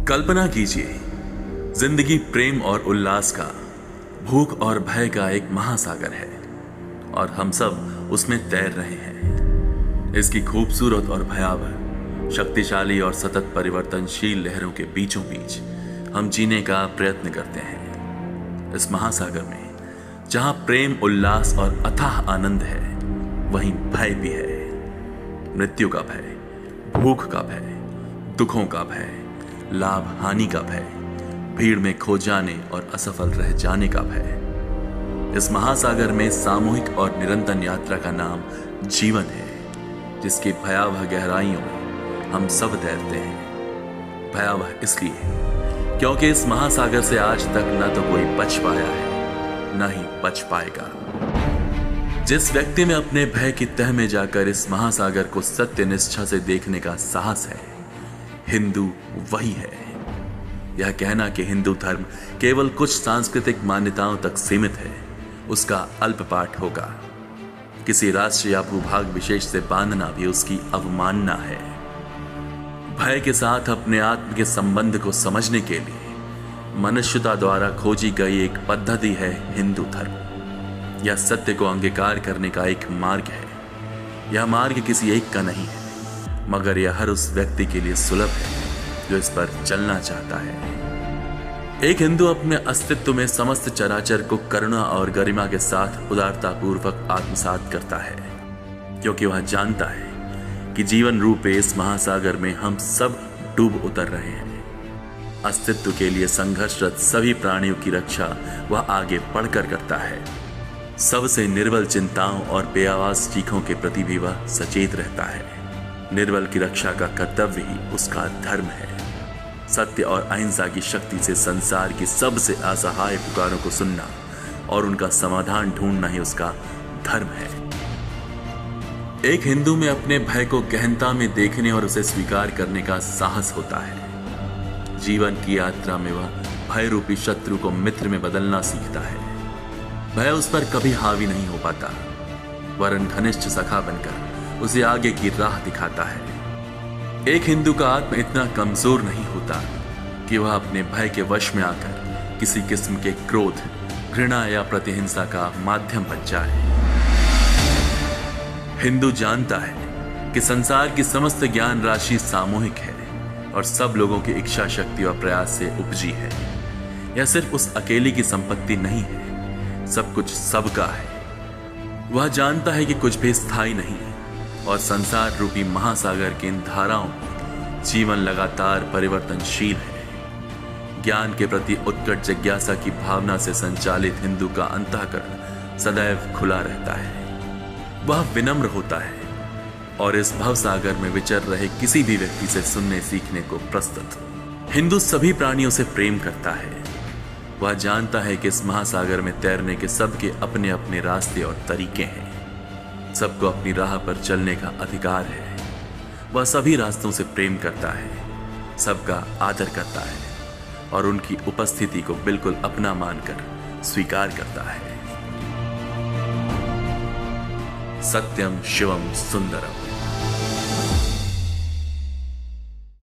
कल्पना कीजिए, जिंदगी प्रेम और उल्लास का, भूख और भय का एक महासागर है और हम सब उसमें तैर रहे हैं। इसकी खूबसूरत और भयावह, शक्तिशाली और सतत परिवर्तनशील लहरों के बीचों बीच हम जीने का प्रयत्न करते हैं। इस महासागर में जहां प्रेम, उल्लास और अथाह आनंद है, वहीं भय भी है। मृत्यु का भय, भूख का भय, दुखों का भय, लाभ हानि का भय, भीड़ में खो जाने और असफल रह जाने का भय। इस महासागर में सामूहिक और निरंतर यात्रा का नाम जीवन है, जिसकी भयावह गहराइयों में हम सब तैरते हैं। भयावह इसलिए क्योंकि इस महासागर से आज तक न तो कोई बच पाया है, न ही बच पाएगा। जिस व्यक्ति में अपने भय की तह में जाकर इस महासागर को सत्य निष्ठा से देखने का साहस है, हिंदू वही है। यह कहना कि हिंदू धर्म केवल कुछ सांस्कृतिक मान्यताओं तक सीमित है, उसका अल्प पाठ होगा। किसी राष्ट्र या भूभाग विशेष से बांधना भी उसकी अवमानना है। भय के साथ अपने आत्म के संबंध को समझने के लिए मनुष्यता द्वारा खोजी गई एक पद्धति है हिंदू धर्म। यह सत्य को अंगीकार करने का एक मार्ग है। यह मार्ग किसी एक का नहीं है, मगर यह हर उस व्यक्ति के लिए सुलभ है जो इस पर चलना चाहता है। एक हिंदू अपने अस्तित्व में समस्त चराचर को करुणा और गरिमा के साथ उदारता पूर्वक आत्मसात करता है, क्योंकि वह जानता है कि जीवन रूपे इस महासागर में हम सब डूब उतर रहे हैं। अस्तित्व के लिए संघर्षरत सभी प्राणियों की रक्षा वह आगे बढ़कर करता है। सबसे निर्बल चिंताओं और बेआवाज चीखों के प्रति भी वह सचेत रहता है। निर्बल की रक्षा का कर्तव्य ही उसका धर्म है। सत्य और अहिंसा की शक्ति से संसार की सबसे असहाय पुकारों को सुनना और उनका समाधान ढूंढना ही उसका धर्म है। एक हिंदू में अपने भय को गहनता में देखने और उसे स्वीकार करने का साहस होता है। जीवन की यात्रा में वह भय रूपी शत्रु को मित्र में बदलना सीखता है। भय उस पर कभी हावी नहीं हो पाता, वरन घनिष्ठ सखा बनकर उसे आगे की राह दिखाता है। एक हिंदू का आत्मा इतना कमजोर नहीं होता कि वह अपने भय के वश में आकर किसी किस्म के क्रोध, घृणा या प्रतिहिंसा का माध्यम बन जाए। हिंदू जानता है कि संसार की समस्त ज्ञान राशि सामूहिक है और सब लोगों की इच्छा शक्ति और प्रयास से उपजी है। यह सिर्फ उस अकेले की संपत्ति नहीं है, सब कुछ सबका है। वह जानता है कि कुछ भी स्थायी नहीं है और संसार रूपी महासागर की इन धाराओं में जीवन लगातार परिवर्तनशील है। ज्ञान के प्रति उत्कट जिज्ञासा की भावना से संचालित हिंदू का अंतःकरण सदैव खुला रहता है। वह विनम्र होता है और इस भवसागर में विचर रहे किसी भी व्यक्ति से सुनने सीखने को प्रस्तुत। हिंदू सभी प्राणियों से प्रेम करता है। वह जानता है कि इस महासागर में तैरने के सबके अपने अपने रास्ते और तरीके हैं। सबको अपनी राह पर चलने का अधिकार है। वह सभी रास्तों से प्रेम करता है, सबका आदर करता है और उनकी उपस्थिति को बिल्कुल अपना मानकर स्वीकार करता है। सत्यम शिवम सुंदरम।